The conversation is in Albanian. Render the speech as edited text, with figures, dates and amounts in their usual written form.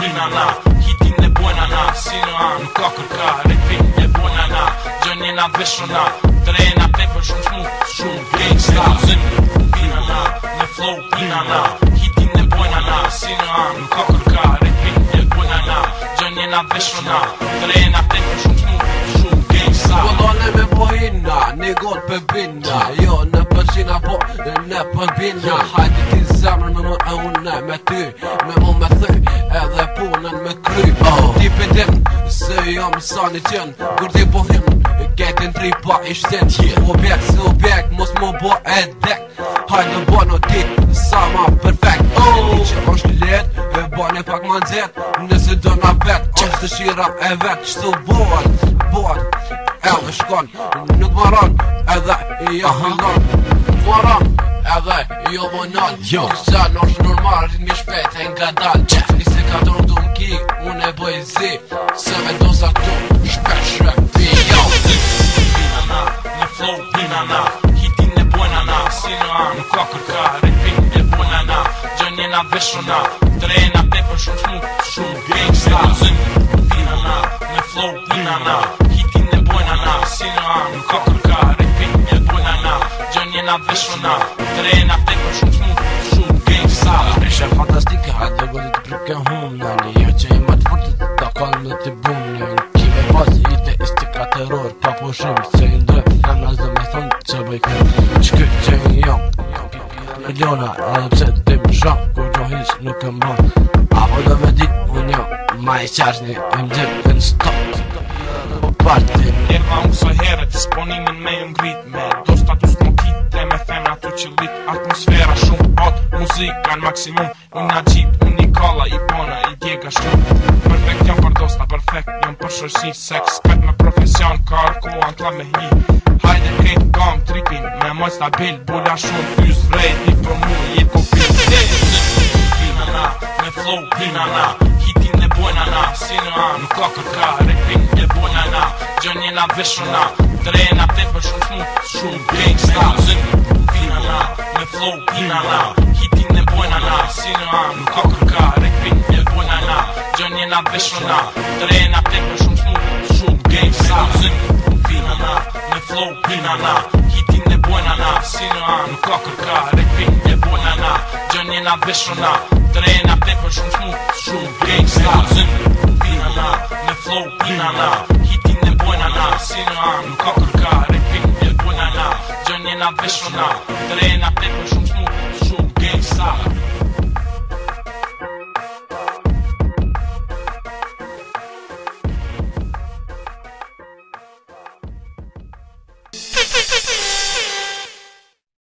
hina na, hitin e bojna na, si në anë nuk ka kërka, repin e bojna na, gjënjen a veshona, trena tepër shumë smooth, shumë gangsta, zimë hina na, me flow hina na, hitin e bojna na, si në anë nuk ka kërka, repin e bojna na, gjënjen a veshona, trena tepër shumë smooth, shumë gangsta. Vëllone me bojina, negon për bina, jo në përqina po në përbina. Hajde ti zemrën me më e une me ty, me më me thy, edhe punën me kry. Ti pëndin se jam sa një qenë, kur ti po hin, ketin tri pa i shten. Objekt si objekt, mos më bo e dek, hajde bo në ti sa ma perfekt. Një që është let, e bane pak ma nxet, nëse do na bet, është shira e vet, qëtu boat, edhe shkon, nuk maron, edhe i jo fillon, maron, edhe i jo bonon. Se është normal, rritmi shpet e nga dal, 24 du m'ki, unë e bëj zi, se me dosa tu, shpet ti, jo. Hina na, me flow hina na, hitin e bojna na, si në anë nuk ka kërka, repin e bojna na, gjënjen a veshona, trena tepër shumë smooth, shumë gangsta, zimë hina na, me flow hina na, hitin e bojna na, si në anë nuk ka kërka, repin e bojna na, gjënjen a veshona, trena tepër shumë smooth, shumë gangsta. Ishe fantastike, hajde godit të prike hum, nani, jo që i matë fortit, ta kallë në të bum, një kime pas, ite istika terror, pa pushim, që i ndrë, femnas dhe me thonë, që bëj kërë, që këtë që i jam, miliona, edhe pse të më shak, kur gjo hiq nuk e mban, apo do me dit, unë jam, ma i qashni, e më gjep, e në stop, parti. Erma unë së herët, disponimin me ju ngrit, me do status mokit, e me femna tu qëllit, atmosfera shumë hot, muzika në maksimum, unë a gjip, unë i kalla, i bona, i djega shumë, perfekt jam për dosta, perfekt jam për shërshi, seks, pet me profesion, karko, antla me hi, hajde krejt kam tripin, me moj stabil, bulla shumë, fyz vrejt, i për mu, jetë kopit, hina na, me flow hina na, hitin e bojna na, si në anë nuk ka kërka, repin e bojna na, gjënjen a veshona, trena tepër shumë smooth, shumë gangsta, zimë hina na, me flow hina na, hitin e bojna na, si në anë nuk ka kërka, repin e bojna na, gjënjen a veshona, trena tepër shumë smooth, shumë gangsta, zimë hina na, me flow hina na, hitin e bojna na, si në anë nuk ka kërka, repin e bojna na, gjënjen a veshona, trena tepër shumë smooth, shumë gangsta, zimë hina na, me flow hina na, hitin e bojna na, si në anë nuk ka kërka, repin e bojna na, gjënjen a veshona, trena